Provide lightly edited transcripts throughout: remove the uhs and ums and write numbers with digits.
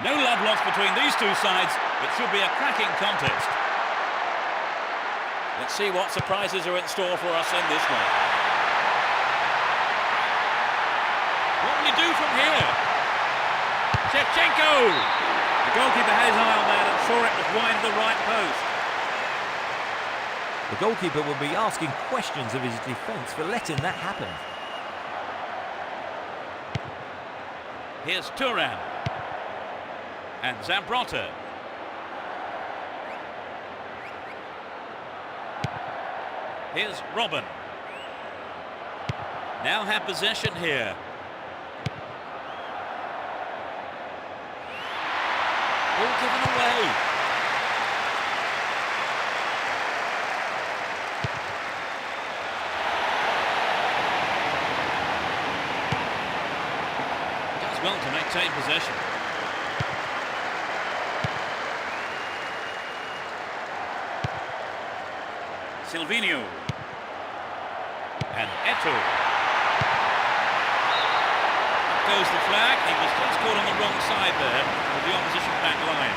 No love lost between these two sides. It should be a cracking contest. Let's see what surprises are in store for us in this one. What will he do from here? Shevchenko! The goalkeeper had his eye on that and saw it was wide of the right post. The goalkeeper will be asking questions of his defence for letting that happen. Here's Thuram. And Zambrotta. Here's Robin. Now have possession here. All given away. Does well to maintain possession. Silvinho and Eto'o. Up goes the flag. He was just caught on the wrong side there with the opposition back line.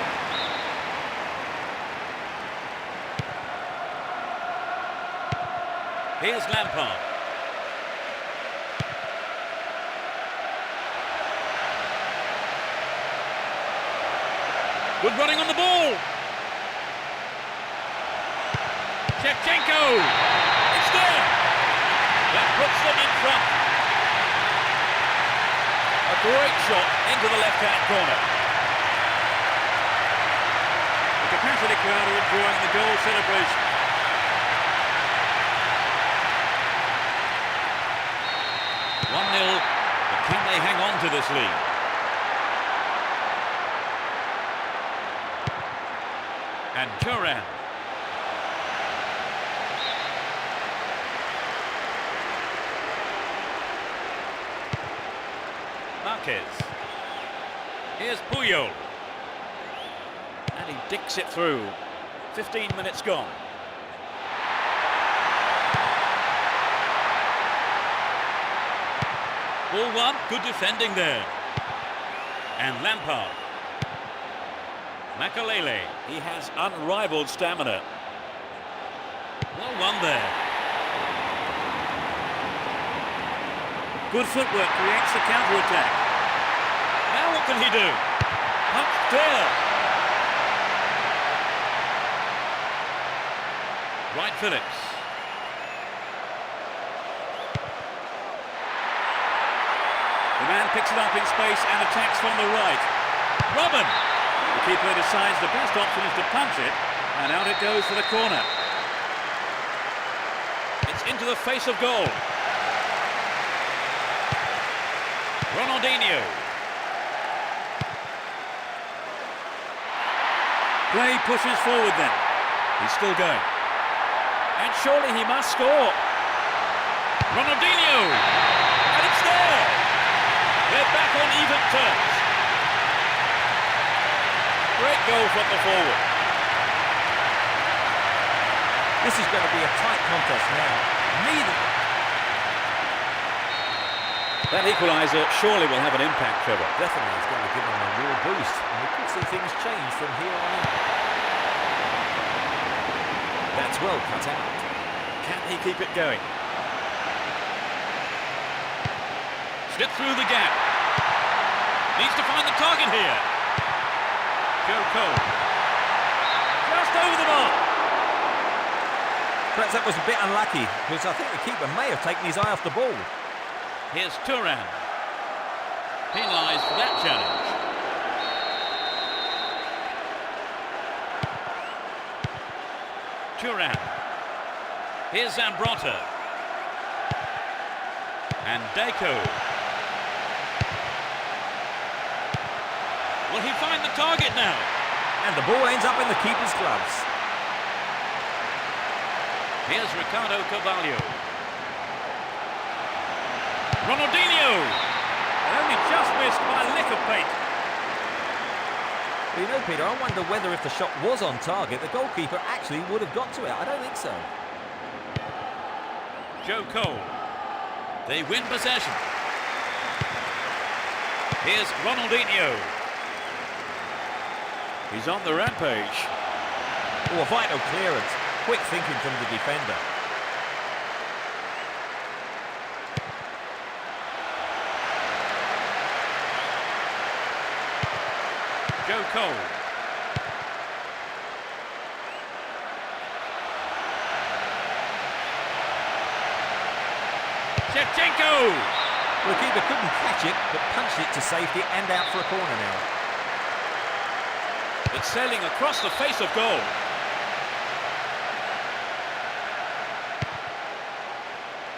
Here's Lampard. Good running on the ball. Shevchenko! It's there! That puts them in front. A great shot into the left-hand corner. The capacity crowd are enjoying the goal celebration. One 0, but can they hang on to this lead? And Thuram. Here's Puyol. And he dicks it through. 15 minutes gone. Ball one, good defending there. And Lampard. Makalele, he has unrivaled stamina. Well won there. Good footwork creates the counter-attack. Now what can he do? Punched there. Right, Phillips. The man picks it up in space and attacks from the right. Robin! The keeper decides the best option is to punch it, and out it goes for the corner. It's into the face of goal. Ronaldinho. Play pushes forward then. He's still going. And surely he must score. Ronaldinho! And it's there! They're back on even terms. Great goal from the forward. This is going to be a tight contest now. Neither. That equaliser surely will have an impact, Trevor. Definitely, it's going to give them a real boost. And we could see things change from here on in. That's well cut out. Can he keep it going? Slip through the gap. Needs to find the target here. Joe Cole. Just over the mark. Perhaps that was a bit unlucky, because I think the keeper may have taken his eye off the ball. Here's Turan. Penalised for that challenge. Turan. Here's Zambrotta. And Deco. Will he find the target now? And the ball ends up in the keeper's gloves. Here's Ricardo Carvalho. Ronaldinho! And only just missed by a lick of paint. Well, you know, Peter, I wonder whether if the shot was on target, the goalkeeper actually would have got to it. I don't think so. Joe Cole. They win possession. Here's Ronaldinho. He's on the rampage. Oh, a vital clearance. Quick thinking from the defender. Joe Cole. Shevchenko! Well, the keeper couldn't catch it, but punched it to safety and out for a corner now. It's sailing across the face of goal.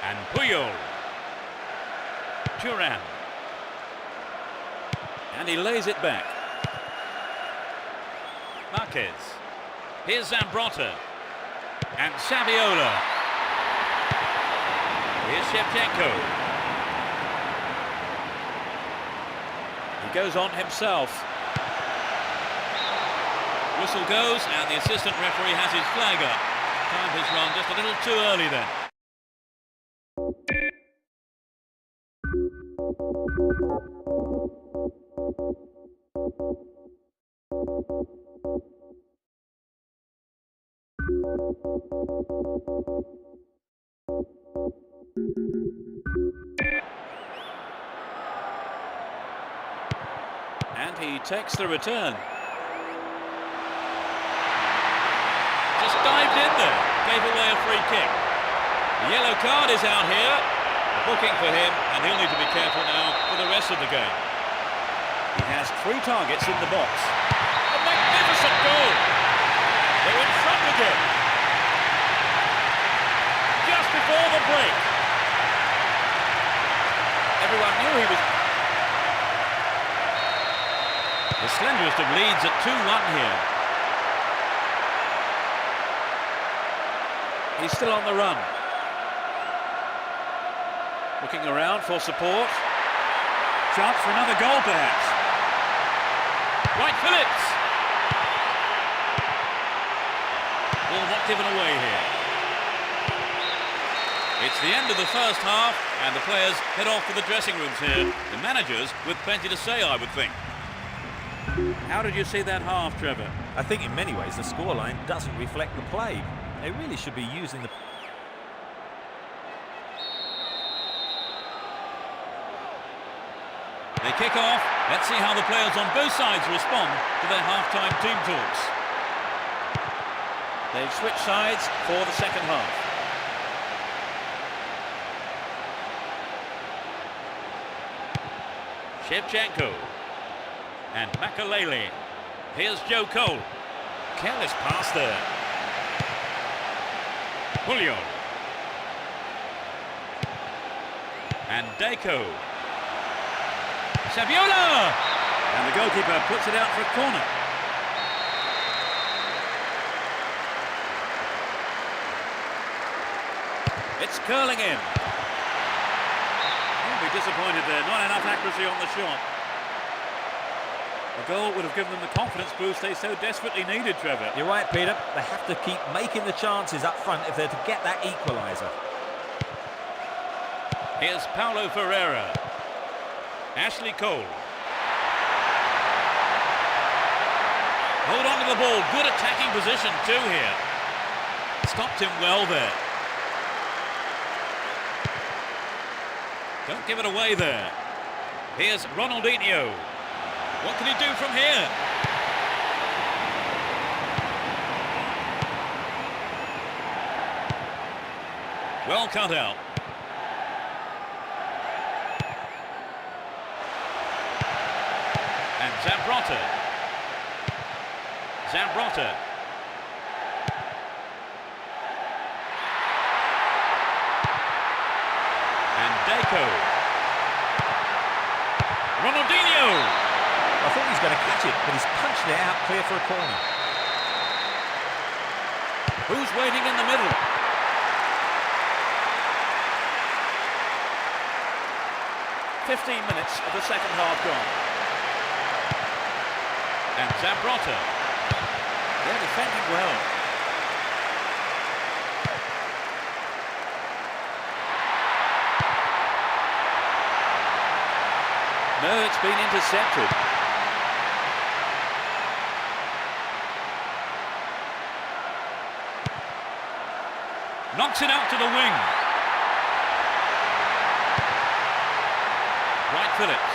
And Puyol. Turan. And he lays it back. Marquez. Here's Zambrotta. And Saviola. Here's Shevchenko. He goes on himself. Whistle goes and the assistant referee has his flag up. Time has run just a little too early then. And he takes the return. Just dived in there, gave away a free kick. The yellow card is out here. A booking for him, and he'll need to be careful now for the rest of the game. He has 3 targets in the box. A magnificent goal! They're in front again. Just before the break. Everyone knew he was... The slenderest of leads at 2-1 here. He's still on the run. Looking around for support. Chance for another goal perhaps. Right, Phillips. Ball not given away here. It's the end of the first half and the players head off to the dressing rooms here. The managers with plenty to say, I would think. How did you see that half, Trevor? I think in many ways the scoreline doesn't reflect the play. They really should be using the... They kick off. Let's see how the players on both sides respond to their half-time team talks. They've switched sides for the second half. Shevchenko and Makalele. Here's Joe Cole. Careless pass there. Julio. And Deco. Saviola! And the goalkeeper puts it out for a corner. It's curling in. He'll be disappointed there. Not enough accuracy on the shot. A goal would have given them the confidence boost they so desperately needed, Trevor. You're right, Peter. They have to keep making the chances up front if they're to get that equaliser. Here's Paulo Ferreira. Ashley Cole. Hold on to the ball. Good attacking position too here. Stopped him well there. Don't give it away there. Here's Ronaldinho. What can he do from here? Well cut out. And Zambrotta. And Deco. Ronaldinho. I thought he was going to catch it, but he's punched it out clear for a corner. Who's waiting in the middle? "15 minutes of the second half gone. And Zambrotta. They're defending well. No, it's been intercepted. Knocks it out to the wing. Wright Phillips.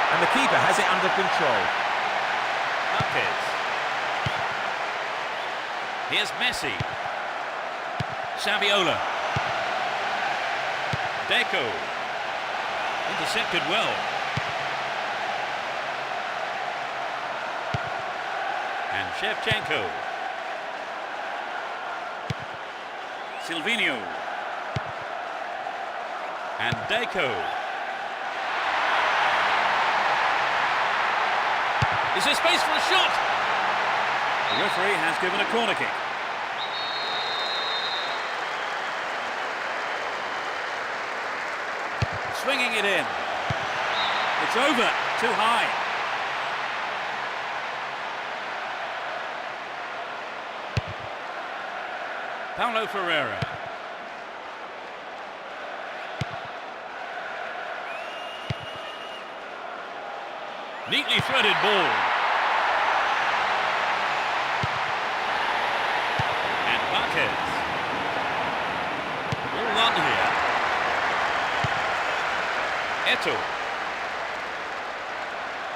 And the keeper has it under control. Marquez. Here's Messi. Saviola. Deco. Intercepted well. And Shevchenko. Silvinho. And Deco. Is there space for a shot? The referee has given a corner kick. Swinging it in. It's over. Too high. Paulo Ferreira. Neatly threaded ball. And Marquez. Well run here. Eto'o.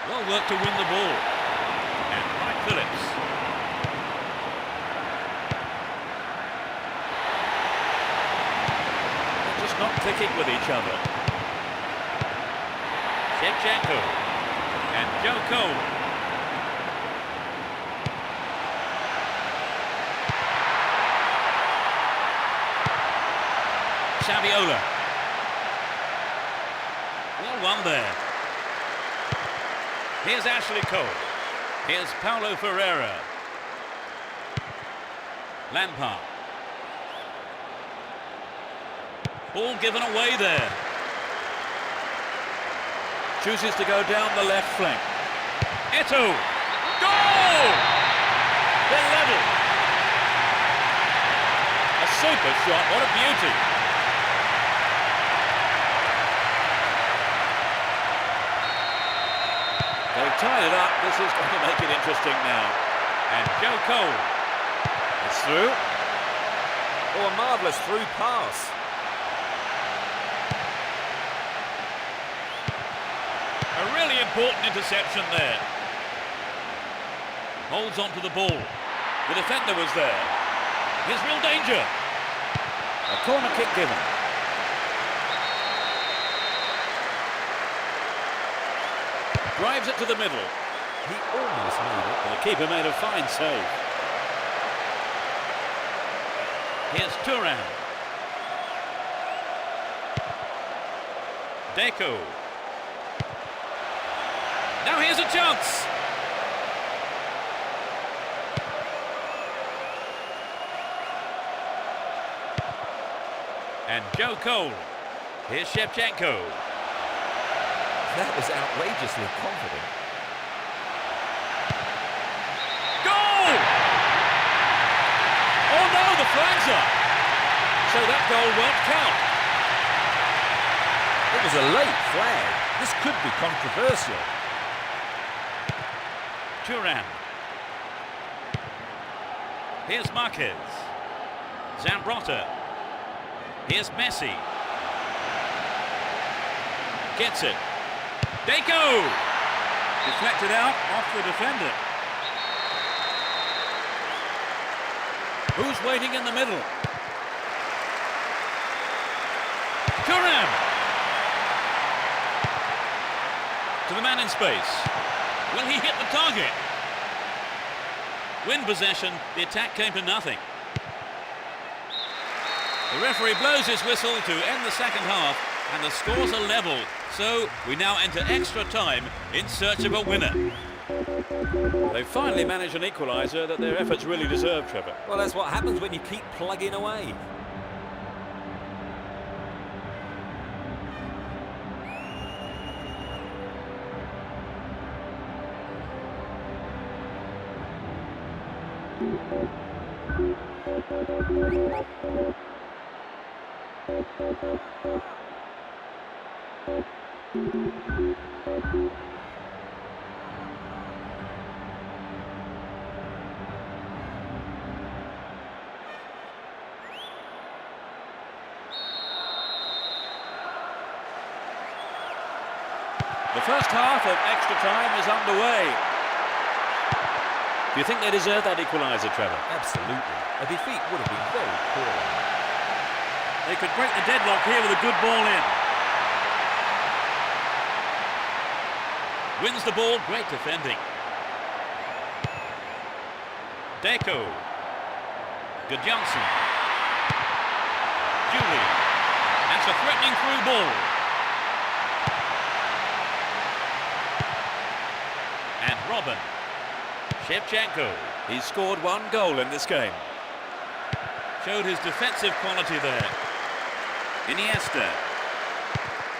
Well worked to win the ball. And Wright Phillips. They're just not clicking with each other. Shevchenko. And Joe Cole. Saviola. Well won there. Here's Ashley Cole. Here's Paulo Ferreira. Lampard. Ball given away there. Chooses to go down the left flank. Eto'o. Goal! They're level. A super shot. What a beauty. They've tied it up. This is going to make it interesting now. And Joe Cole. It's through. Oh, a marvellous through pass. Really important interception there. Holds on to the ball. The defender was there. Here's real danger. A corner kick given. Drives it to the middle. He almost made it. The keeper made a fine save. Here's Turan. Deco. Now here's a chance. And Joe Cole. Here's Shevchenko. That was outrageously confident. Goal! Oh no, the flag's up. So that goal won't count. It was a late flag. This could be controversial. Turan. Here's Marquez. Zambrotta. Here's Messi. Gets it. Deco! Deflected out off the defender. Who's waiting in the middle? Turan! To the man in space. Will he hit the target? Win possession, the attack came to nothing. The referee blows his whistle to end the second half, and the scores are level. So we now enter extra time in search of a winner. They finally managed an equaliser that their efforts really deserve, Trevor. Well, that's what happens when you keep plugging away. The first half of extra time is underway. Do you think they deserve that equaliser, Trevor? Absolutely. A defeat would have been very poor. They could break the deadlock here with a good ball in. Wins the ball, great defending. Deco. Good Johnson. Julie. That's a threatening through ball. And Robin. Shevchenko. He's scored one goal in this game. Showed his defensive quality there. Iniesta.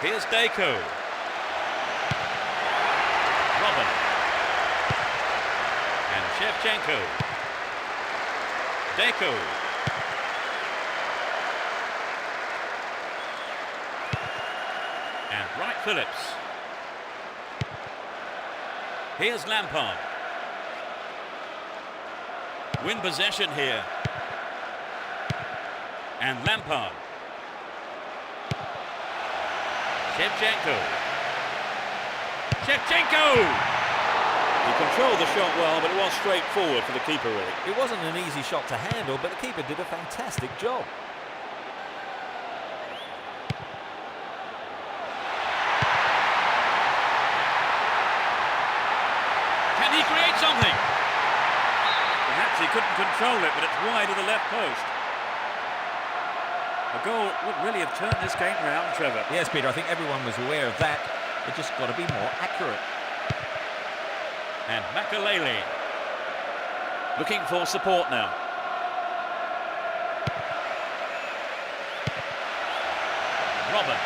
Here's Deco. Robin. And Shevchenko. Deco. And Wright Phillips. Here's Lampard. Win possession here. And Lampard. Shevchenko. Shevchenko! He controlled the shot well, but it was straightforward for the keeper, really. It wasn't an easy shot to handle, but the keeper did a fantastic job. Can he create something? Perhaps he couldn't control it, but it's wide of the left post. A goal would really have turned this game round, Trevor. Yes, Peter, I think everyone was aware of that. It just got to be more accurate. And Makalele looking for support now. Robin.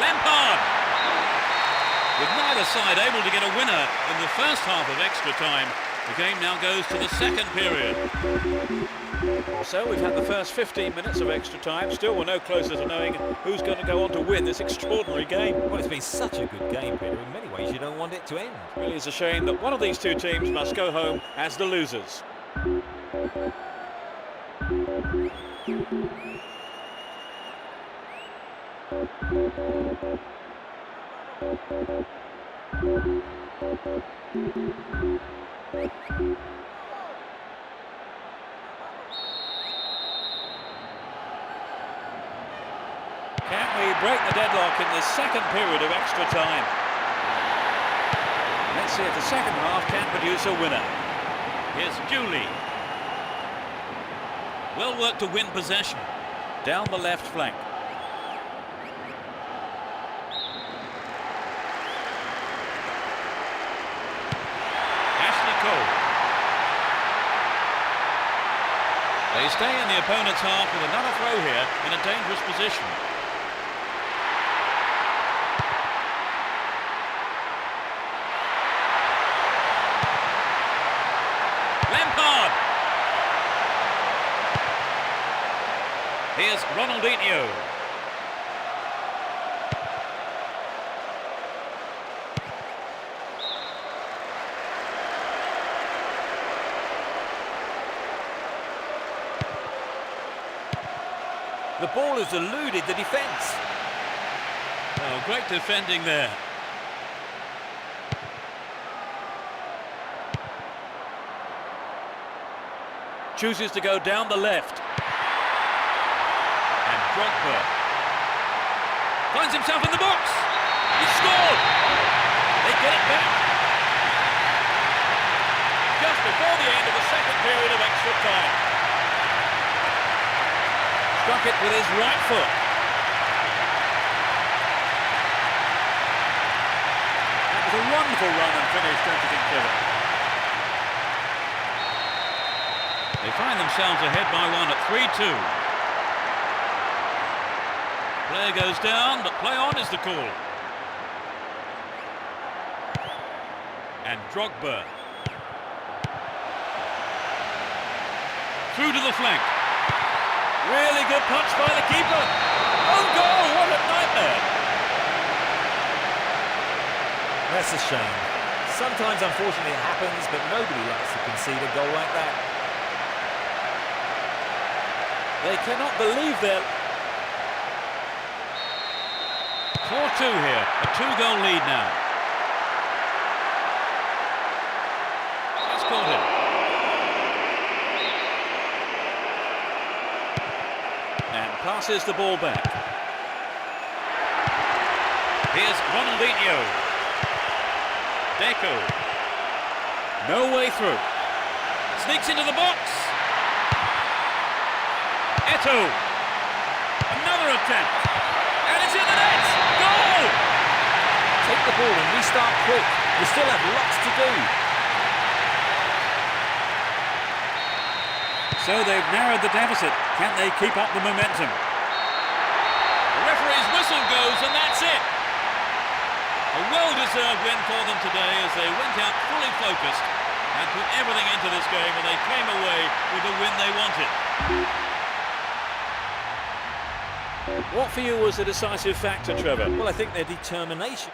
Lampard! With neither side able to get a winner in the first half of extra time, the game now goes to the second period. So we've had the first 15 minutes of extra time. Still we're no closer to knowing who's going to go on to win this extraordinary game. Well, it's been such a good game, Peter. In many ways, you don't want it to end. It really is a shame that one of these two teams must go home as the losers. Can we break the deadlock in this second period of extra time? Let's see if the second half can produce a winner. Here's Julie. Well worked to win possession. Down the left flank. Ashley Cole. They stay in the opponent's half with another throw here in a dangerous position. Lampard. Here's Ronaldinho. The ball has eluded the defence. Oh, great defending there. Chooses to go down the left. And Drogba finds himself in the box. He scored. They get it back. Just before the end of the second period of extra time. Struck it with his right foot. That was a wonderful run and finish, don't you think, Kevin? They find themselves ahead by one at 3-2. Player goes down, but play on is the call. And Drogba. Through to the flank. Really good punch by the keeper. Oh, goal! What a nightmare! That's a shame. Sometimes, unfortunately, it happens, but nobody likes to concede a goal like that. They cannot believe their... 4-2 here, a two-goal lead now. He's caught him. And passes the ball back. Here's Ronaldinho. Deco. No way through. Sneaks into the box. Eto. Another attempt. And it's in the net. Goal! Take the ball and restart quick. You still have lots to do. So they've narrowed the deficit. Can they keep up the momentum? The referee's whistle goes and that's it. A well-deserved win for them today as they went out fully focused and put everything into this game, and they came away with the win they wanted. What for you was the decisive factor, Trevor? Well, I think their determination.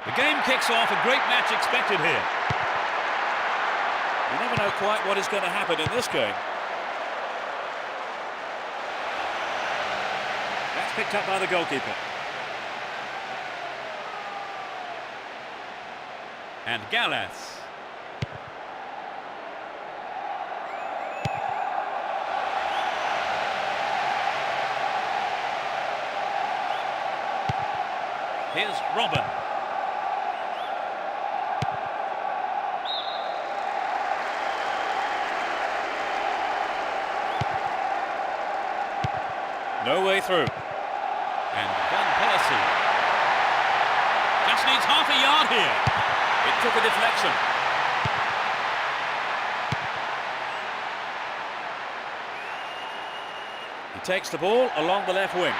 The game kicks off, a great match expected here. You never know quite what is going to happen in this game. That's picked up by the goalkeeper. And Gallas. Here's Robin. No way through. And Van Persie. Just needs half a yard here. It took a deflection. He takes the ball along the left wing.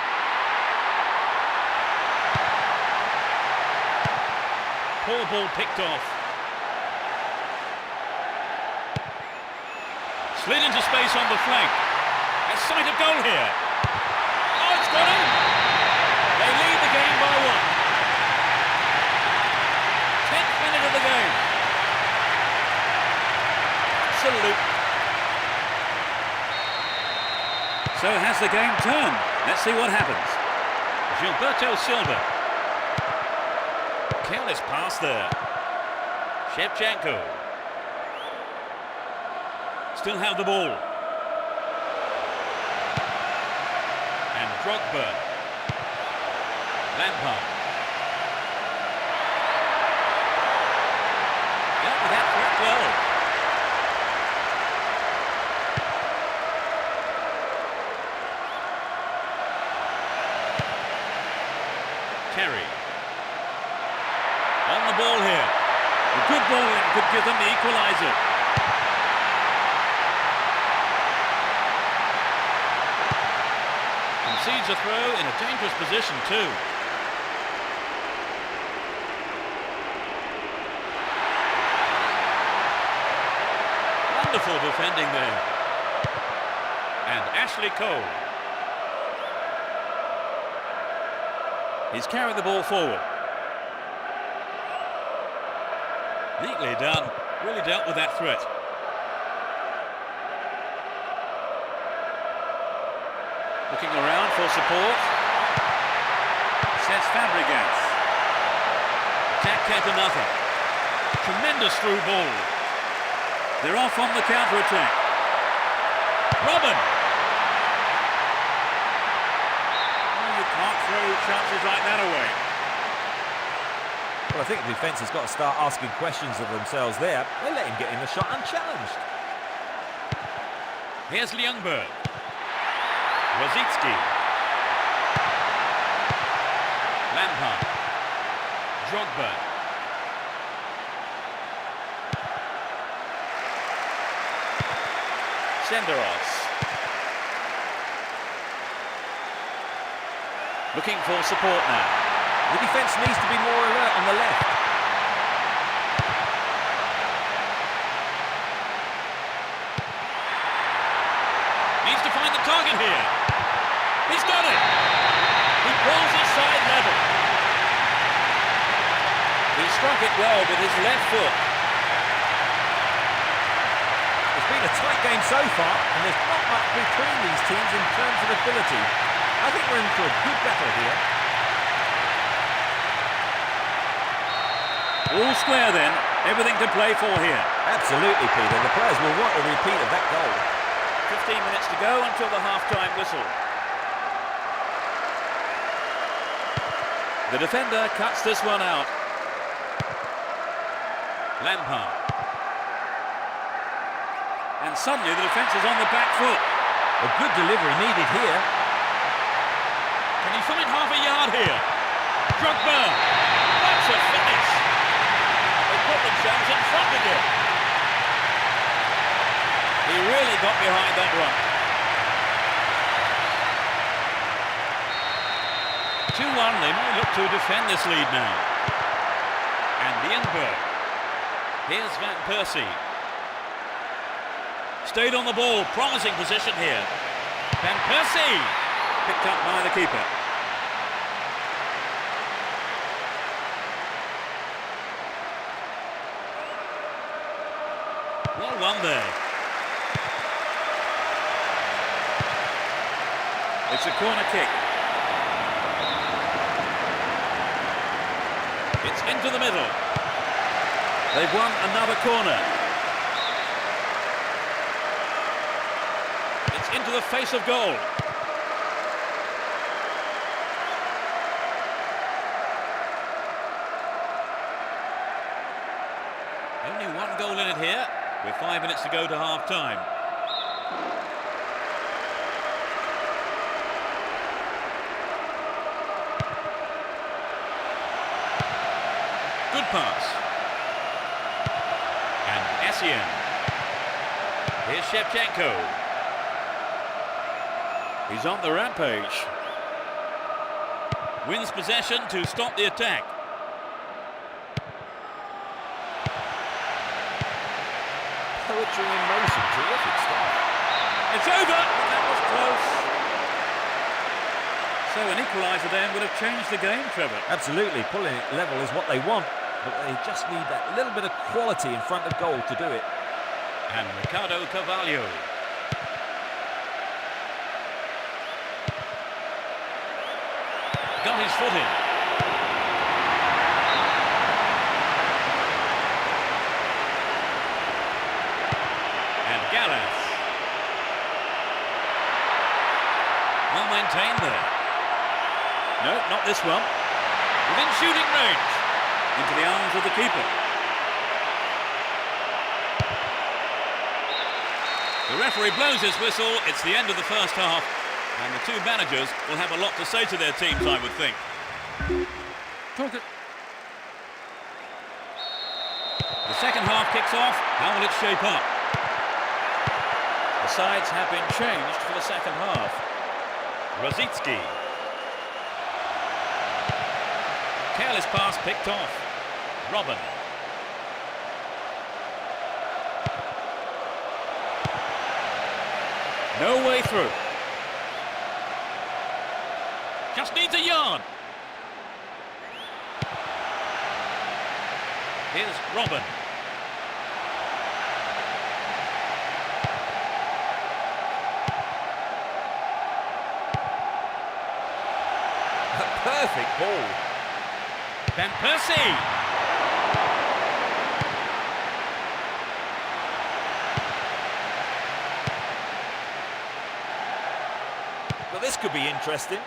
Poor ball picked off. Slid into space on the flank. A sight of goal here. Oh, it's got him! They lead the game by 1. 10th minute of the game. Absolute. So has the game turned? Let's see what happens. Gilberto Silva. Careless pass there. Shevchenko. Still have the ball. And Drogba. Lampard. Terry. On the ball here. A good ball in could give them the equaliser. Concedes a throw in a dangerous position too. Wonderful defending there. And Ashley Cole. He's carried the ball forward. Neatly done. Really dealt with that threat. Looking around for support. Sets Fabregas. Attack came to nothing. Tremendous through ball. They're off on the counter-attack. Robin! Oh, you can't throw chances like that away. Well, I think the defence has got to start asking questions of themselves there. They let him get in the shot unchallenged. Here's Ljungberg. Rosicki. Lampard. Drogba. Senderos. Looking for support now. The defence needs to be more alert on the left. Needs to find the target here. He's got it. He pulls his side level. He struck it well with his left foot. It's been a tight game so far, and there's not much between these teams in terms of ability. I think we're in for a good battle here. All square then, everything to play for here. Absolutely, Peter. The players will want a repeat of that goal. 15 minutes to go until the half-time whistle. The defender cuts this one out. Lampard. And suddenly the defence is on the back foot. A good delivery needed here. Can he find half a yard here? Drogba. That's a finish. They put themselves in front again. He really got behind that run. 2-1, they may look to defend this lead now. And Ljungberg. Here's Van Persie. Stayed on the ball, promising position here. Van Persie! Picked up by the keeper. Well won there. It's a corner kick. It's into the middle. They've won another corner. It's into the face of goal. Only one goal in it here, with 5 minutes to go to half-time. Good pass. And Essien. Here's Shevchenko. He's on the rampage. Wins possession to stop the attack. Poetry in motion, terrific stuff. It's over, but that was close. So an equaliser then would have changed the game, Trevor. Absolutely, pulling it level is what they want, but they just need that little bit of quality in front of goal to do it. And Ricardo Carvalho. Got his foot in. And Gallas. Well maintained there. No, not this one. Within shooting range. Into the arms of the keeper. The referee blows his whistle. It's the end of the first half. And the two managers will have a lot to say to their teams, I would think. Talk it. The second half kicks off. How will it shape up? The sides have been changed for the second half. Rosicki. Careless pass picked off. Robin. No way through. Just needs a yard. Here's Robin. A perfect ball. Van Persie. But this could be interesting.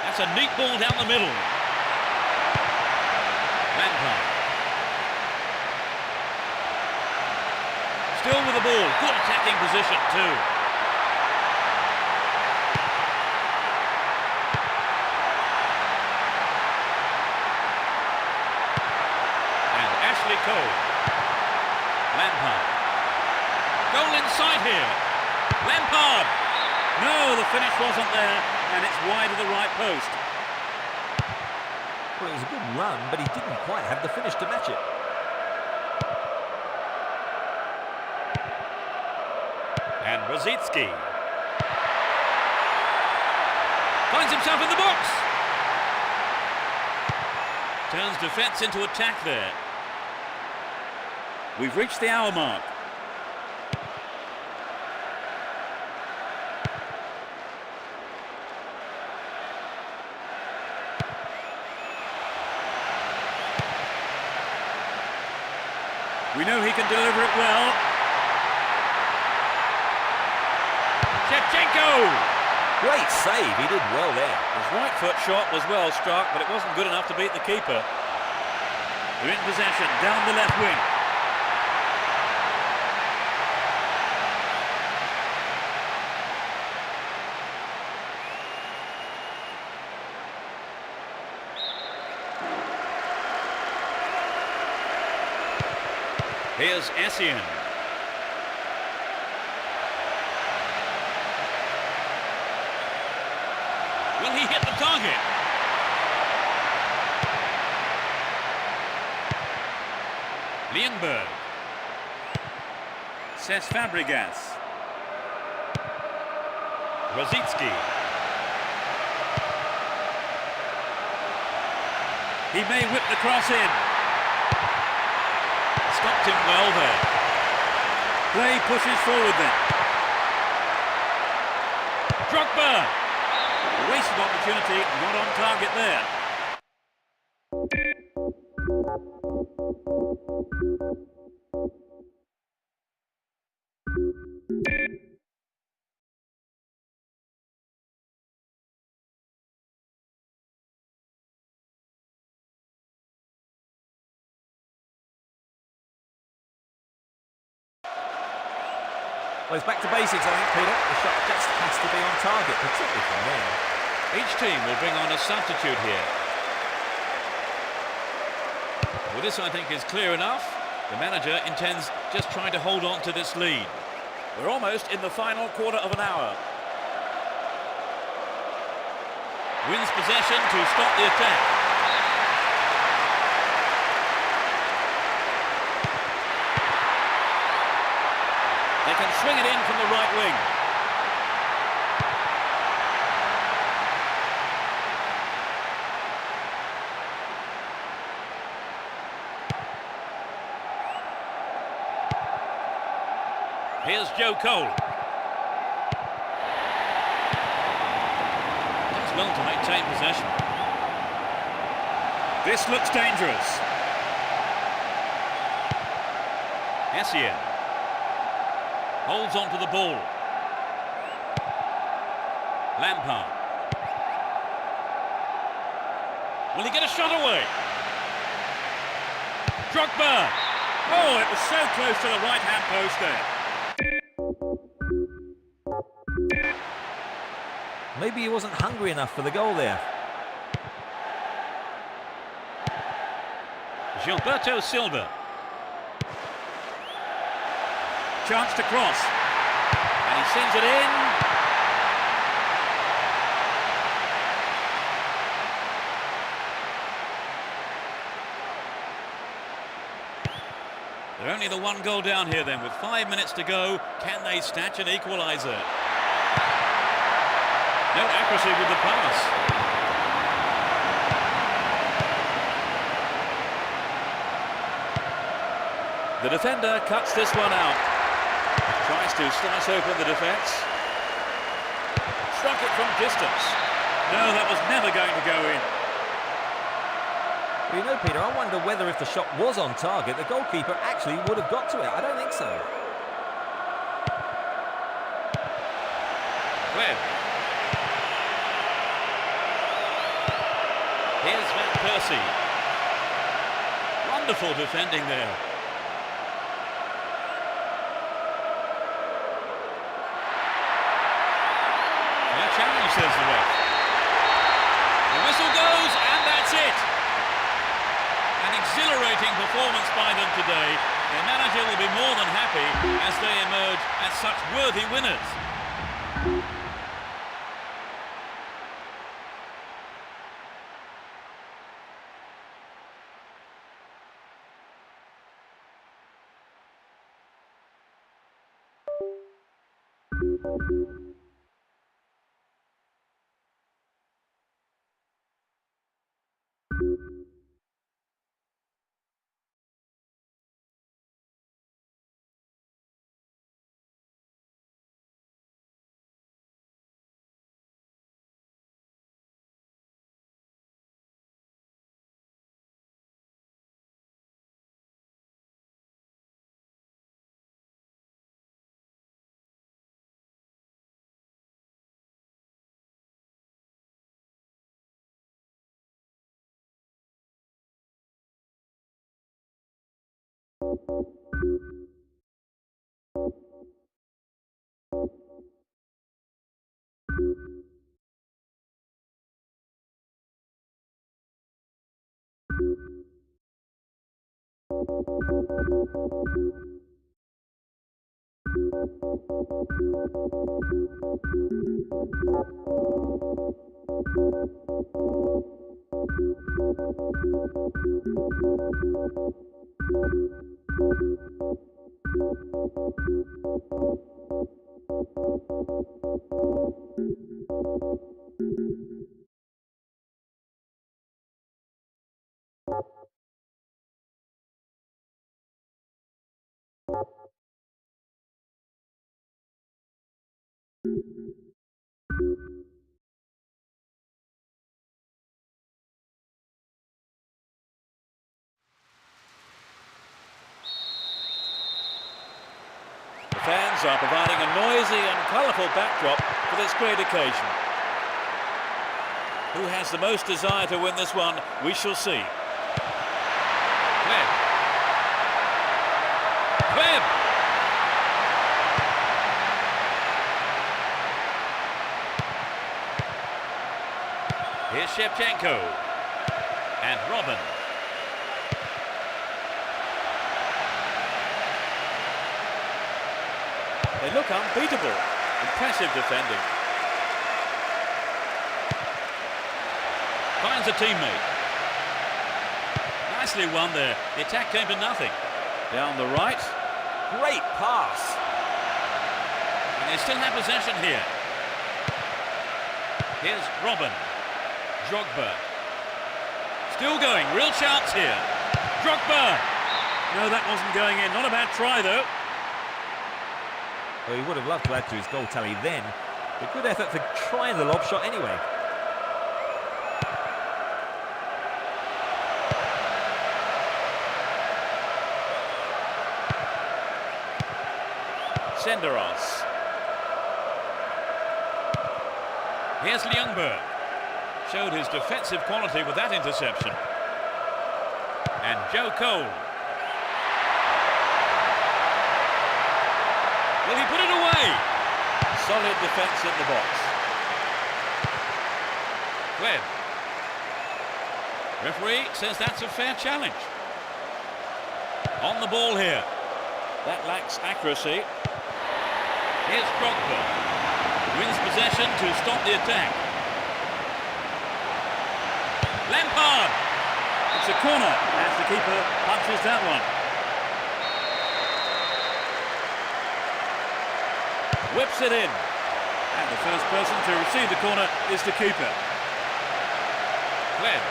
That's a neat ball down the middle. Lampard. Still with the ball. Good attacking position too. And Ashley Cole. Lampard. Goal inside here. Lampard. No, the finish wasn't there, and it's wide of the right post. Well, it was a good run, but he didn't quite have the finish to match it. And Rosicki finds himself in the box. Turns defence into attack there. We've reached the hour mark. We know he can deliver it well. Shevchenko! Great save, he did well there. His right foot shot was well struck, but it wasn't good enough to beat the keeper. They're in possession, down the left wing. Here's Essien. Will he hit the target? Lienberg. Cesc Fabregas. Rosicki. He may whip the cross in. Stopped him well there. Play pushes forward then. Drogba. Wasted opportunity, not on target there. Well, it's back to basics, I think, Peter. The shot just has to be on target, particularly from there. Each team will bring on a substitute here. Well, this, I think, is clear enough. The manager intends just trying to hold on to this lead. We're almost in the final quarter of an hour. Wins possession to stop the attack. They can swing it in from the right wing. Here's Joe Cole. Does well to maintain possession. This looks dangerous. Essien holds on to the ball. Lampard. Will he get a shot away? Drogba. Oh, it was so close to the right-hand post there. Maybe he wasn't hungry enough for the goal there. Gilberto Silva. Chance to cross. And he sends it in. They're only the one goal down here then, with 5 minutes to go. Can they snatch an equaliser? No accuracy with the pass. The defender cuts this one out. Tries to slice open the defence. Struck it from distance. No, that was never going to go in. Well, you know, Peter, I wonder whether if the shot was on target, the goalkeeper actually would have got to it. I don't think so. Webb. Here's Van Persie. Wonderful defending there. Fair challenge, says the ref. The whistle goes, and that's it. An exhilarating performance by them today. Their manager will be more than happy as they emerge as such worthy winners. The fans are providing a noisy and colourful backdrop for this great occasion. Who has the most desire to win this one, we shall see. Webb. Webb! Here's Shevchenko. And Robin. They look unbeatable. Impressive defending. Finds a teammate. Nicely won there. The attack came to nothing. Down the right. Great pass. And they still have possession here. Here's Robin. Drogba. Still going. Real chance here. Drogba. No, that wasn't going in. Not a bad try, though. Well, he would have loved to add to his goal tally then. But good effort for trying the lob shot anyway. Senderos. Here's Ljungberg. Showed his defensive quality with that interception. And Joe Cole. Will he put it away? Solid defence in the box. Webb. Referee says that's a fair challenge. On the ball here. That lacks accuracy. Here's Drogba. Wins possession to stop the attack. Lampard. It's a corner as the keeper punches that one. Whips it in. And the first person to receive the corner is the keeper. Glenn.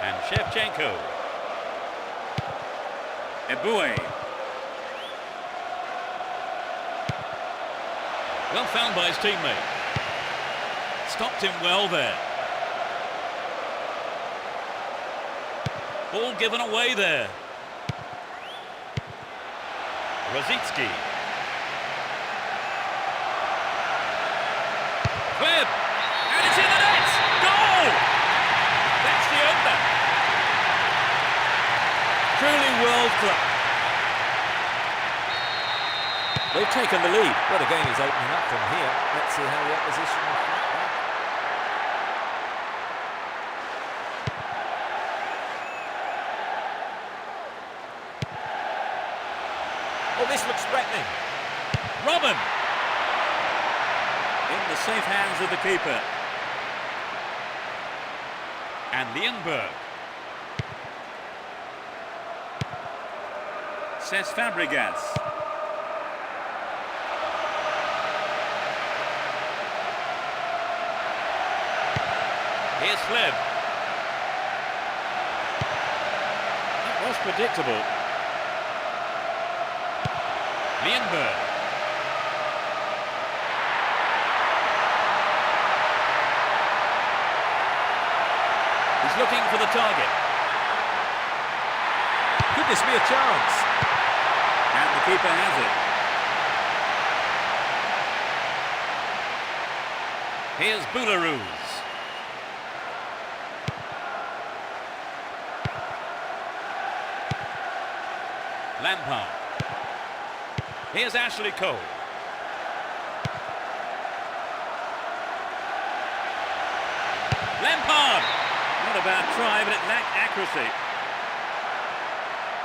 And Shevchenko. Eboué. Well found by his teammate. Stopped him well there. Ball given away there. Rosicki. Webb. And it's in the net! Goal! That's the opener. Truly world class. They've taken the lead. Well, the game is opening up from here. Let's see how the opposition will fight back. Oh, this looks threatening. Robin. In the safe hands of the keeper. And Lienberg. Cesc Fabregas. Here's Fleb. That was predictable. Lienberg. He's looking for the target. Could this be a chance? And the keeper has it. Here's Boularus. Lampard. Here's Ashley Cole. Lampard! Not a bad try, but it lacked accuracy.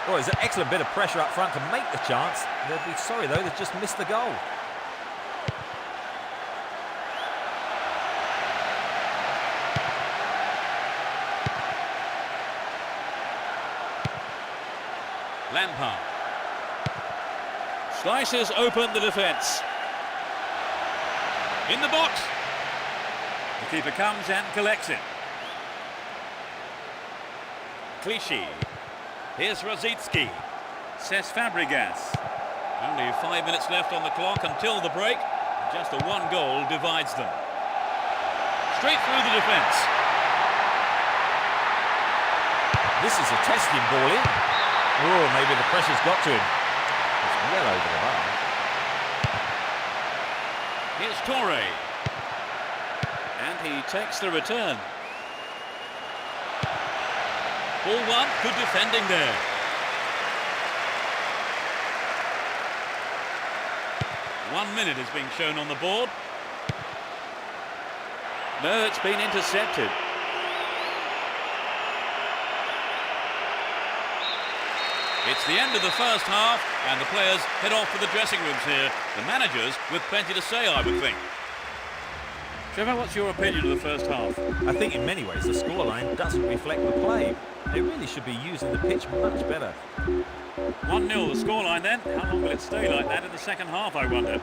Oh, it's an excellent bit of pressure up front to make the chance. They'll be sorry, though, they've just missed the goal. Lampard. Slices open the defence. In the box. The keeper comes and collects it. Clichy. Here's Rosicki. Cesc Fabregas. Only 5 minutes left on the clock until the break. Just a one goal divides them. Straight through the defence. This is a testing ball in. Oh, maybe the pressure's got to him. It's well over the bar. Here's Torre. And he takes the return. Ball one, good defending there. One minute is being shown on the board. No, it's been intercepted. It's the end of the first half, and the players head off to the dressing rooms here. The managers with plenty to say, I would think. Trevor, what's your opinion of the first half? I think in many ways the scoreline doesn't reflect the play. They really should be using the pitch much better. 1-0 the scoreline then. How long will it stay like that in the second half, I wonder?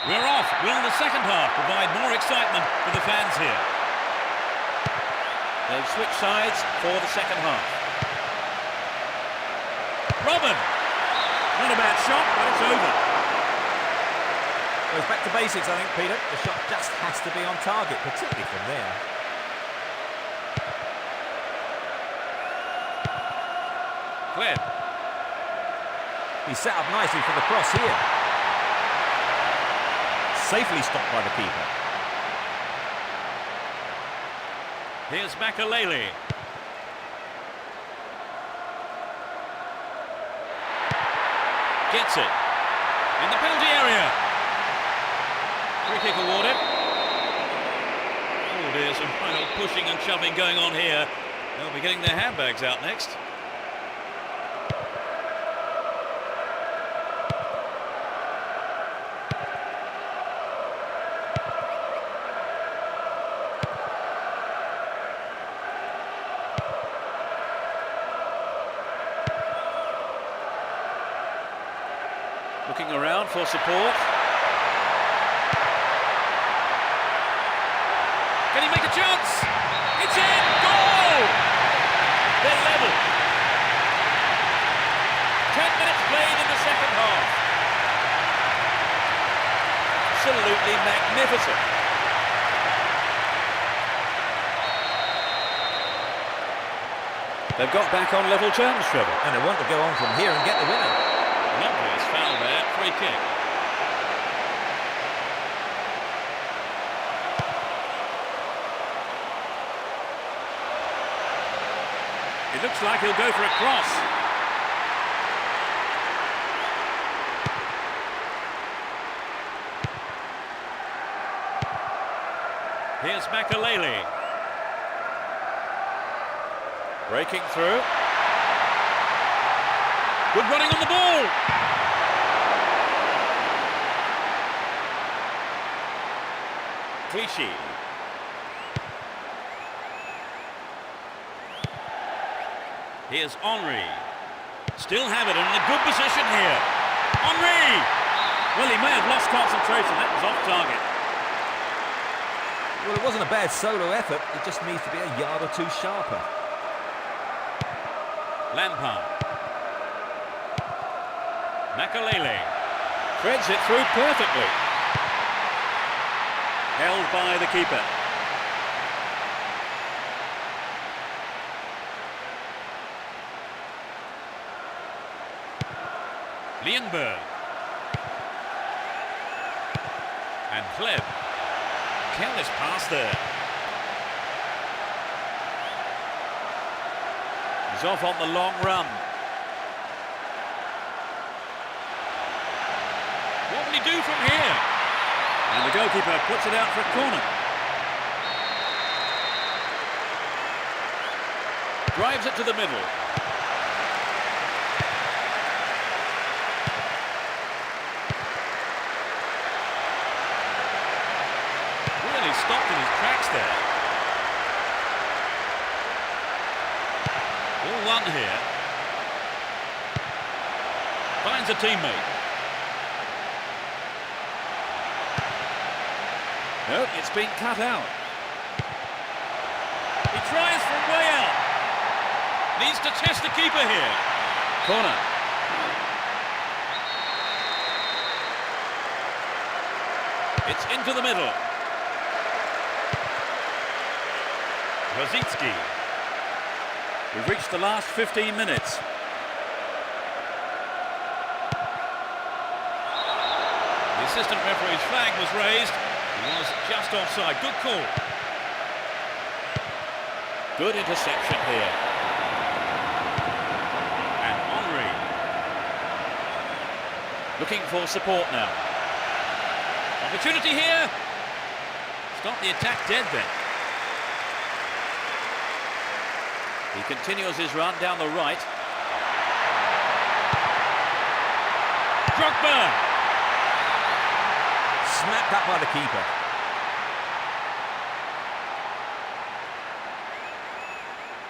We're off. Will the second half provide more excitement for the fans here? They've switched sides for the second half. Robin! Not a bad shot, but it's over. Well, it's back to basics, I think, Peter. The shot just has to be on target, particularly from there. Glenn. He's set up nicely for the cross here. Safely stopped by the keeper. Here's Makalele. Gets it. In the penalty area. Free kick awarded. Oh dear, some final pushing and shoving going on here. They'll be getting their handbags out next. Looking around for support. Can he make a chance? It's in! Goal! They're level. 10 minutes played in the second half. Absolutely magnificent. They've got back on level terms, Trevor. And they want to go on from here and get the winner. An obvious foul there, free kick. It looks like he'll go for a cross. Here's Makalele. Breaking through. Good running on the ball. Clichy. Here's Henry. Still have it in a good position here. Henry! Well, he may have lost concentration. That was off target. Well, it wasn't a bad solo effort. It just needs to be a yard or two sharper. Lampard. Makalele. Threads it through perfectly. Held by the keeper. Lienberg. And Kleb. Careless pass there. He's off on the long run. What will he do from here? And the goalkeeper puts it out for a corner. Drives it to the middle. Really stopped in his tracks there. All one here. Finds a teammate. No, it's been cut out. He tries from way out. Needs to test the keeper here. Corner. It's into the middle. Rosicki. We've reached the last 15 minutes. The assistant referee's flag was raised. He was just offside. Good call. Good interception here. And Henry. Looking for support now. Opportunity here. Stop the attack dead then. He continues his run down the right. Drogba! Snapped up by the keeper.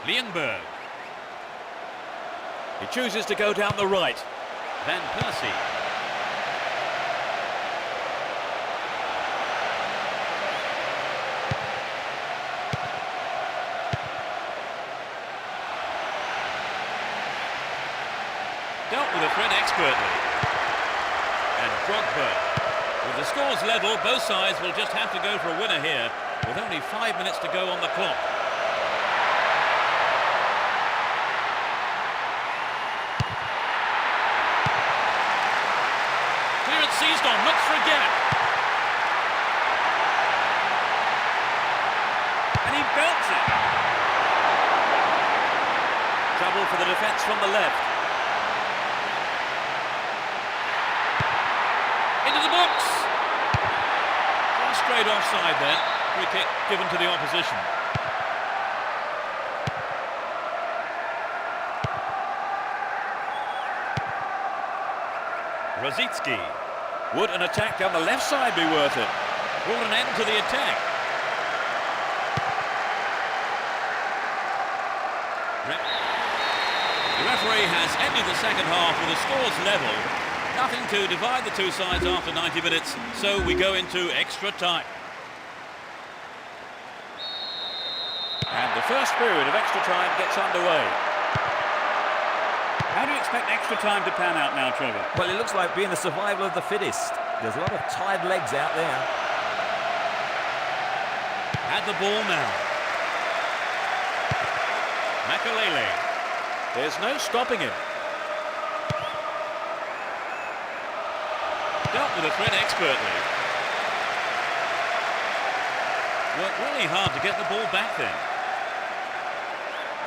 Lienberg. He chooses to go down the right. Van Persie. Dealt with the threat expertly. And Drogba. With the scores level, both sides will just have to go for a winner here, with only 5 minutes to go on the clock. Clearance seized on, looks for a gap. And he belts it. Trouble for the defence from the left. Into the box. Just straight offside then. Free kick given to the opposition. Rosicki. Would an attack down the left side be worth it? Brought an end to the attack. The referee has ended the second half with the scores level. Nothing to divide the two sides after 90 minutes, so we go into extra time. And the first period of extra time gets underway. How do you expect extra time to pan out now, Trevor? Well, it looks like being the survival of the fittest. There's a lot of tired legs out there. Had the ball now. Makalele. There's no stopping him. Dealt with the threat expertly. Worked really hard to get the ball back then.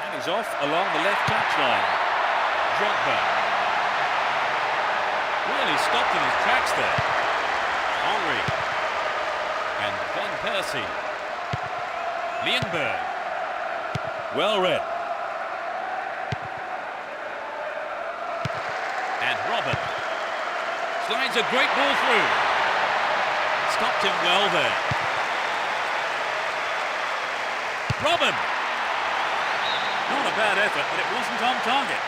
And he's off along the left touchline. Drogba. Really stopped in his tracks there. Henry. And Van Persie. Lienberg. Well read. And Robin. Slides a great ball through. Stopped him well there. Robin. Not a bad effort, but it wasn't on target.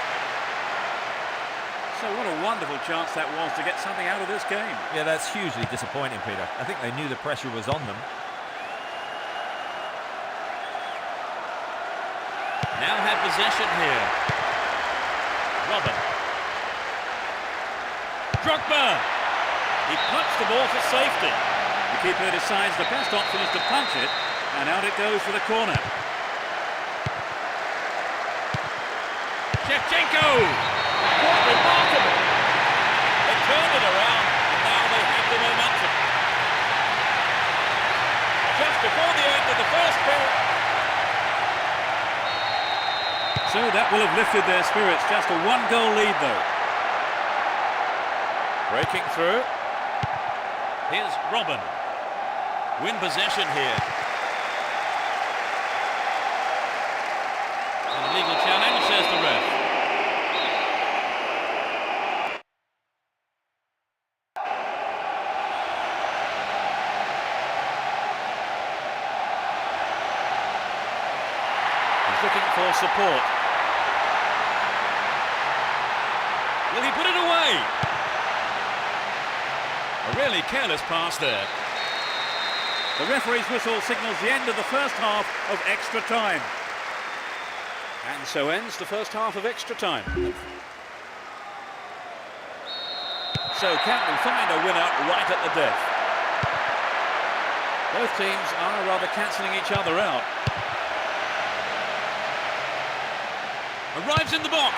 So what a wonderful chance that was to get something out of this game. Yeah, that's hugely disappointing, Peter. I think they knew the pressure was on them. Now have possession here. Robin. Drogba. He punched the ball for safety. The keeper decides the best option is to punch it, and out it goes for the corner. Shevchenko. Quite remarkable. They turned it around, and now they have the momentum. Just before the end of the first period. So that will have lifted their spirits. Just a one-goal lead, though. Breaking through. Here's Robin. Win possession here. An illegal challenge, says the ref. He's looking for support. Will he put it away? A really careless pass there. The referee's whistle signals the end of the first half of extra time. And so ends the first half of extra time. So can we find a winner right at the death? Both teams are rather cancelling each other out. Arrives in the box.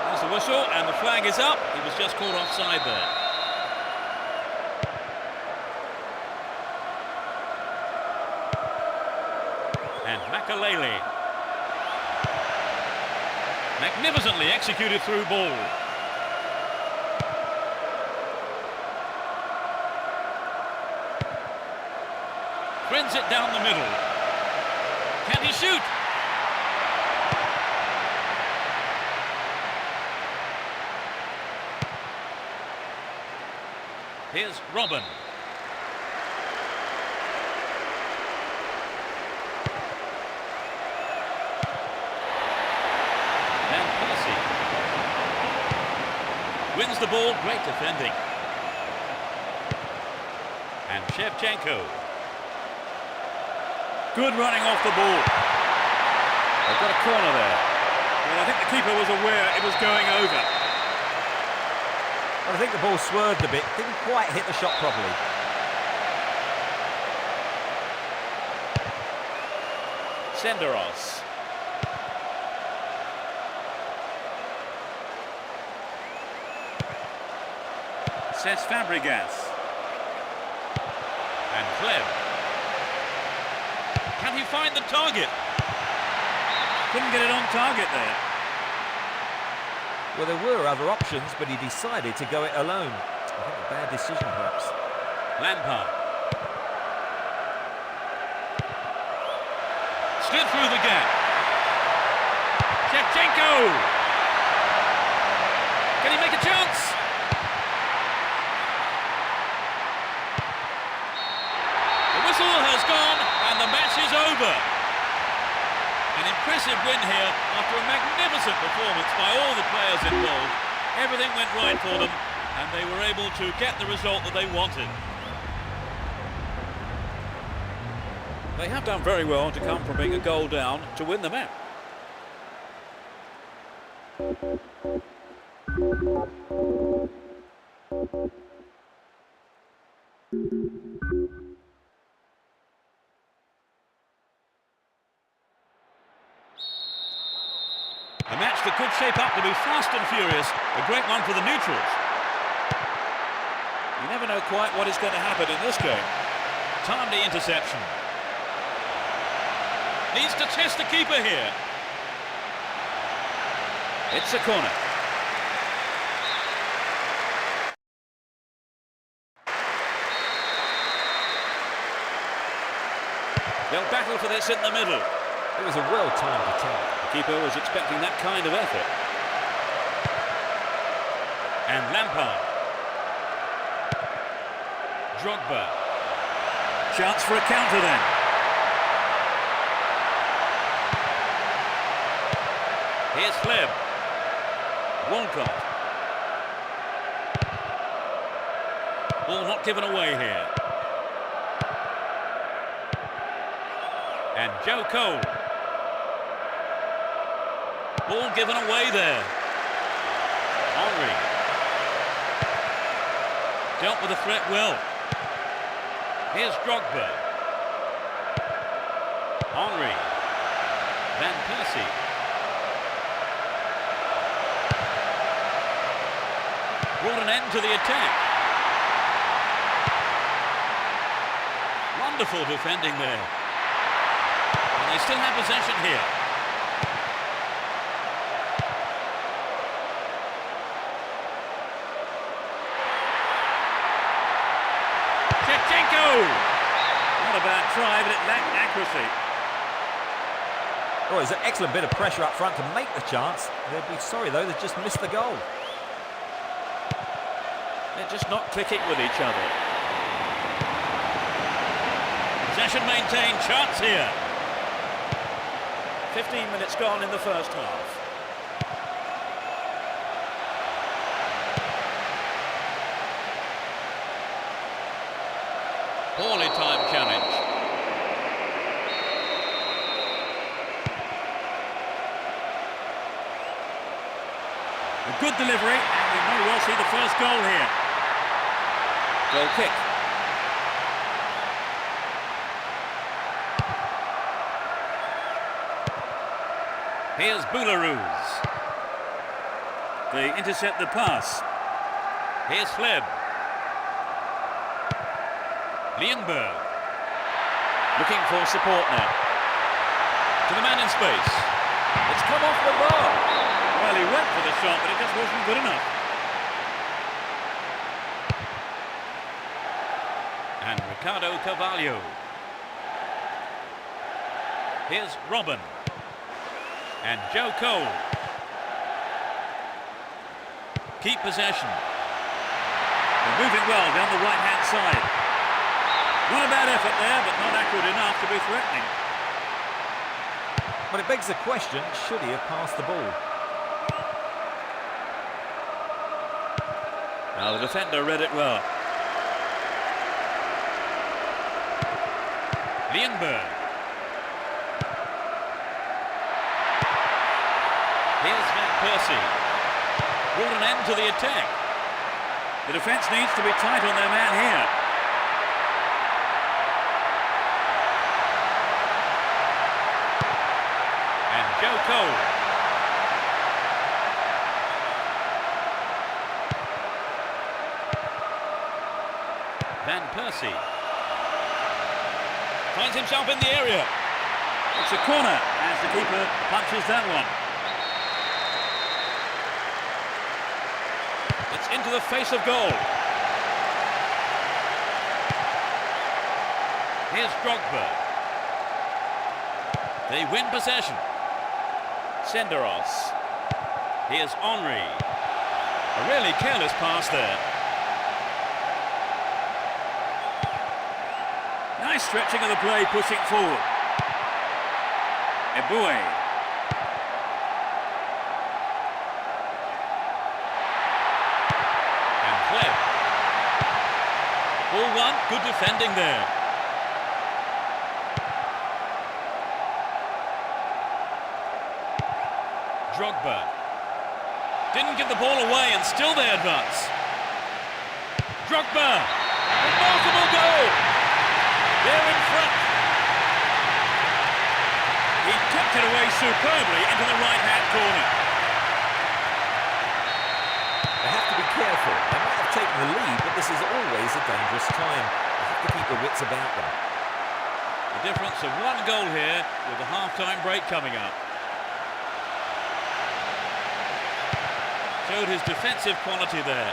There's the whistle and the flag is up. He was just caught offside there. And Makalele. Magnificently executed through ball. Threads it down the middle. Can he shoot? Here's Robin. Van Persie. Wins the ball, great defending. And Shevchenko. Good running off the ball. They've got a corner there. Well, I think the keeper was aware it was going over. I think the ball swerved a bit, didn't quite hit the shot properly. Senderos. Cesc Fabregas. And Clem. Can he find the target? Couldn't get it on target there. Well, there were other options, but he decided to go it alone. I think a bad decision, perhaps. Lampard. Slid through the gap. Shevchenko! Can he make a chance? The whistle has gone and the match is over. An impressive win here after a magnificent performance by all the players involved. Everything went right for them and they were able to get the result that they wanted. They have done very well to come from being a goal down to win the match. A match that could shape up to be fast and furious, a great one for the neutrals. You never know quite what is going to happen in this game. Timely interception. Needs to test the keeper here. It's a corner. They'll battle for this in the middle. It was a well-timed attack. The keeper was expecting that kind of effort. And Lampard. Drogba. Chance for a counter then. Here's Fleb. Walcott. Ball not given away here. And Joe Cole. Ball given away there. Henry. Dealt with the threat well. Here's Drogba. Henry. Van Persie. Brought an end to the attack. Wonderful defending there. And they still have possession here. Shevchenko! Not a bad try, but it lacked accuracy. Oh, it's an excellent bit of pressure up front to make the chance. They'd be sorry, though, they've just missed the goal. They're just not clicking with each other. Possession maintained, chance here. 15 minutes gone in the first half. Poorly timed challenge. A good delivery, and we may well see the first goal here. Goal kick. Here's Boularus. They intercept the pass. Here's Fleb. Lienberg. Looking for support now. To the man in space. It's come off the bar. Well, he went for the shot, but it just wasn't good enough. And Ricardo Carvalho. Here's Robin. And Joe Cole. Keep possession. They're moving well down the right-hand side. Not a bad effort there, but not accurate enough to be threatening. But it begs the question, should he have passed the ball? Now the defender read it well. Lienberg. Here's Van Persie. Brought an end to the attack. The defence needs to be tight on their man here. And Joe Cole. Persie. Finds himself in the area. It's a corner as the keeper punches that one. It's into the face of goal. Here's Drogba. They win possession. Senderos. Here's Henry. A really careless pass there. Nice stretching of the play, pushing forward. Eboué. And Clem. Ball one, good defending there. Drogba. Didn't give the ball away and still they advance. Drogba. Remarkable goal. They're in front. He tipped it away superbly into the right-hand corner. They have to be careful. They might have taken the lead, but this is always a dangerous time. They have to keep their wits about them. The difference of one goal here with the half-time break coming up. Showed his defensive quality there.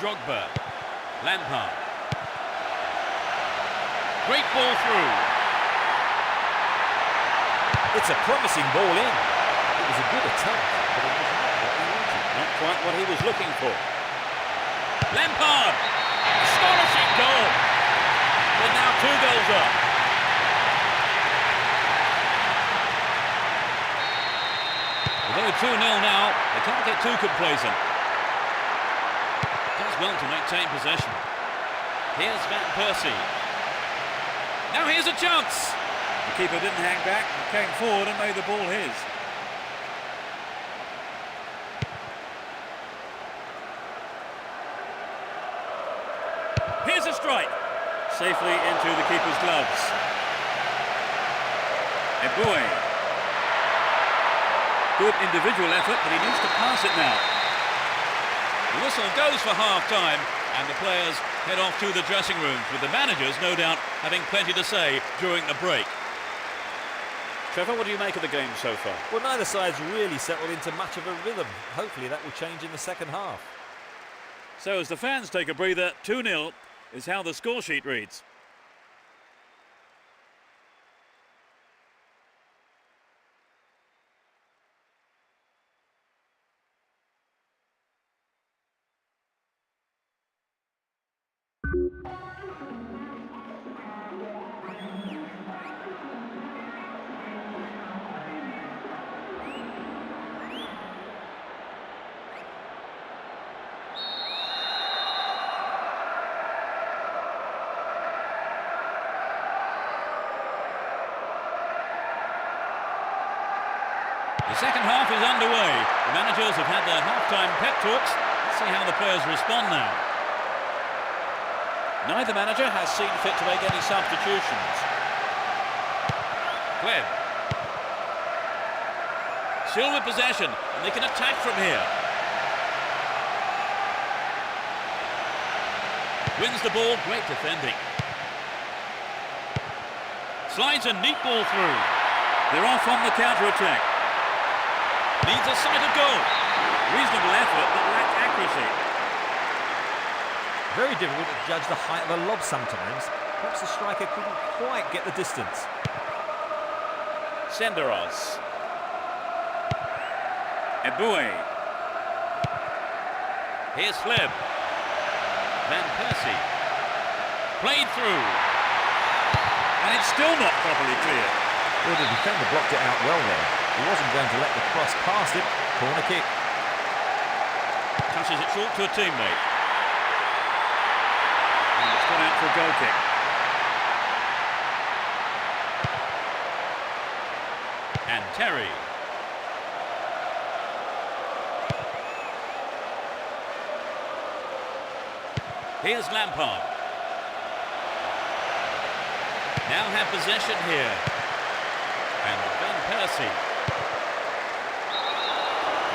Drogba. Lampard. Great ball through. It's a promising ball in. It was a good attempt, but it was not what he wanted. Not quite what he was looking for. Lampard. Astonishing goal. They're now 2 goals up. Although 2-0 now, they can't get too complacent. Does well to maintain possession. Here's Van Persie. Now here's a chance. The keeper didn't hang back and came forward and made the ball his. Here's a strike. Safely into the keeper's gloves. Eboué. Good individual effort, but he needs to pass it now. The whistle goes for half-time, and the players head off to the dressing rooms, with the managers, no doubt, having plenty to say during the break. Trevor, what do you make of the game so far? Well, neither side's really settled into much of a rhythm. Hopefully that will change in the second half. So as the fans take a breather, 2-0 is how the score sheet reads. The second half is underway. The managers have had their half-time pep talks. Let's see how the players respond now. Neither manager has seen fit to make any substitutions. Clem. Still with possession, and they can attack from here. Wins the ball, great defending. Slides a neat ball through. They're off on the counter-attack. Needs a sighted goal. Reasonable effort, but lacked accuracy. Very difficult to judge the height of a lob sometimes. Perhaps the striker couldn't quite get the distance. Senderos. Eboué. Here's Fleb. Van Persie. Played through. And it's still not properly clear. Well, the defender blocked it out well there. He wasn't going to let the cross past him. Corner kick. Touches it short to a teammate. And it's gone out for a goal kick. And Terry. Here's Lampard. Now have possession here. And Van Persie.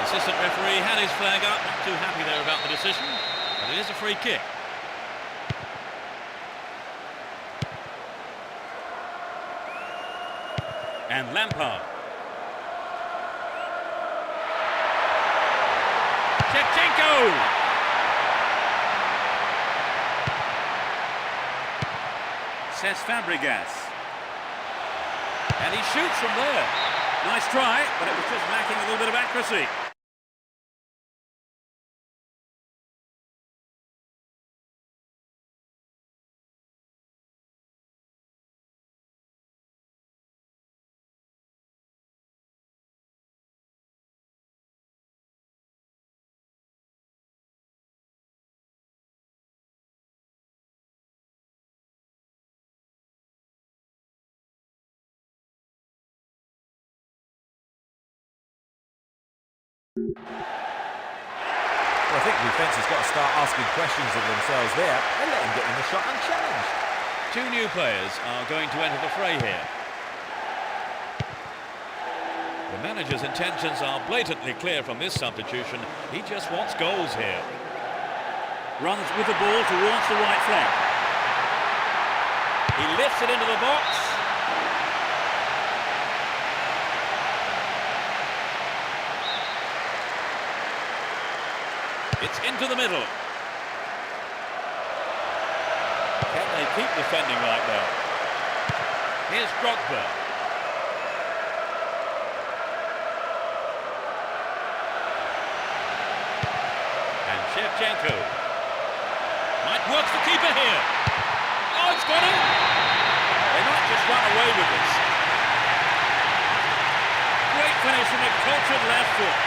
assistant referee had his flag up, not too happy there about the decision, but it is a free kick. And Lampard. Shevchenko! Says Fabregas. And he shoots from there. Nice try, but it was just lacking a little bit of accuracy. Well, I think the defence has got to start asking questions of themselves there and let him get in the shot unchallenged. Two new players are going to enter the fray here. The manager's intentions are blatantly clear from this substitution. He just wants goals here. Runs with the ball towards the right flank. He lifts it into the box. It's into the middle. Can they keep defending like that? Here's Drogba. And Shevchenko. Might work the keeper here. Oh, it's got him! They might just run away with this. Great finish from a cultured left foot.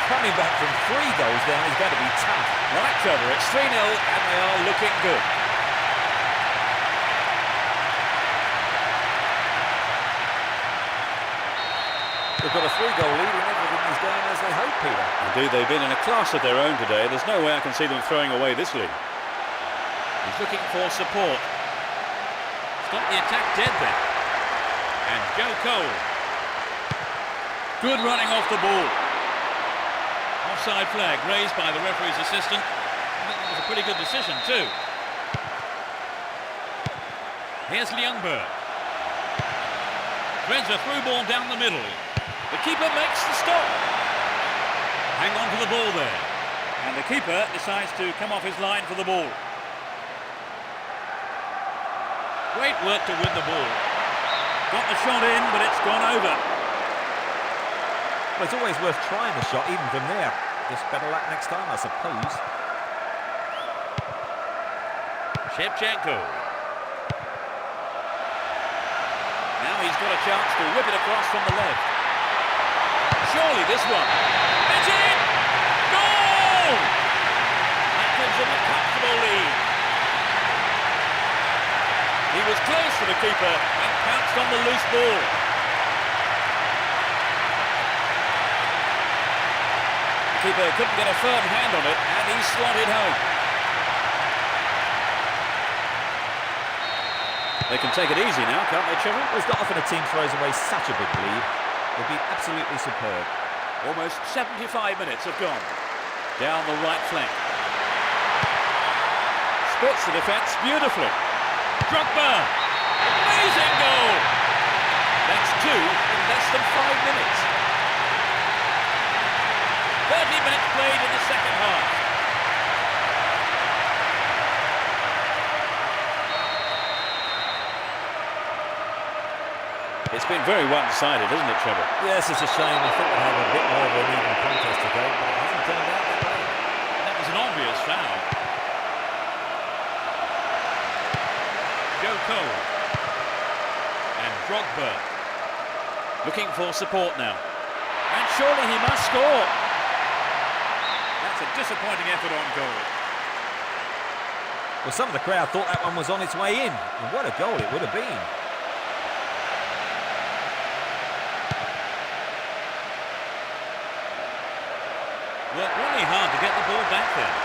Coming back from 3 goals down is going to be tough. Right, Trevor, it's 3-0 and they are looking good. They've got a 3-goal lead and everything is going as they hope, Peter. Indeed, they've been in a class of their own today. There's no way I can see them throwing away this lead. He's looking for support. Stop the attack dead then. And Joe Cole. Good running off the ball. Offside flag raised by the referee's assistant. I think that was a pretty good decision too. Here's Ljungberg. Threads a through ball down the middle. The keeper makes the stop. Hang on to the ball there. And the keeper decides to come off his line for the ball. Great work to win the ball. Got the shot in, but it's gone over. Well, it's always worth trying the shot, even from there. Just better luck next time, I suppose. Shevchenko. Now he's got a chance to whip it across from the left. Surely this one. It's in! Goal! That gives him a comfortable lead. He was close to the keeper and pounced on the loose ball. Keeper couldn't get a firm hand on it, and he slotted home. They can take it easy now, can't they, Trevor? Well, it's not often a team throws away such a big lead. They've been absolutely superb. Almost 75 minutes have gone. Down the right flank. Splits the defence beautifully. Drogba! Amazing goal! That's 2 in less than 5 minutes. 30 minutes played in the second half. It's been very one-sided, isn't it, Trevor? Yes, it's a shame. I thought we'd have a bit more of an even contest today, but it hasn't turned out that way. That was an obvious foul. Joe Cole. And Drogba. Looking for support now. And surely he must score. That's a disappointing effort on goal. Well, some of the crowd thought that one was on its way in. And what a goal it would have been. Worked really hard to get the ball back there.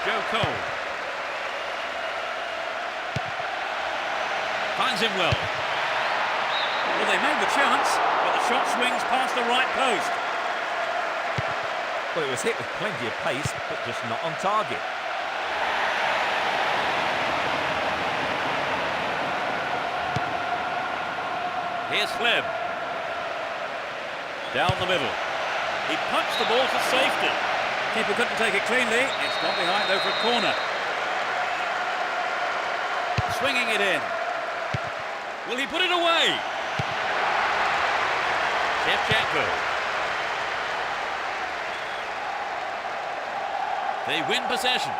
Joe Cole. Finds him well. Well, they made the chance, but the shot swings past the right post. Well, it was hit with plenty of pace, but just not on target. Here's Fleb. Down the middle. He punched the ball to safety. Keeper couldn't take it cleanly. It's got behind though for a corner. Swinging it in. Will he put it away? Shevchenko. They win possession.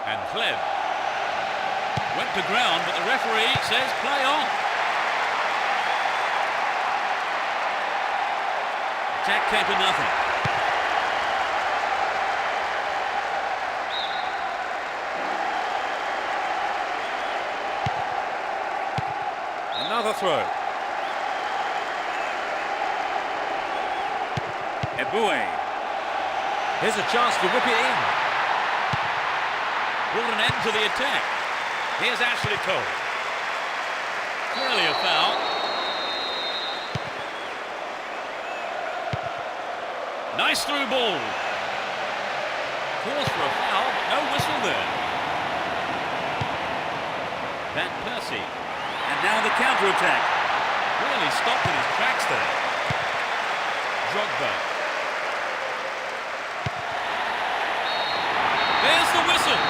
And Fleb went to ground, but the referee says play on. Attack came to nothing. Another throw. Eboué. Here's a chance to whip it in. Brought an end to the attack. Here's Ashley Cole. Clearly a foul. Nice through ball. Calls for a foul, but no whistle there. Van Persie. And now the counter-attack. Really stopped in his tracks there. Drogba. There's the whistle.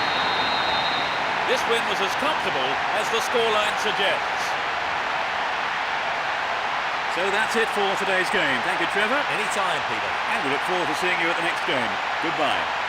This win was as comfortable as the scoreline suggests. So that's it for today's game. Thank you, Trevor. Anytime, Peter. And we look forward to seeing you at the next game. Goodbye.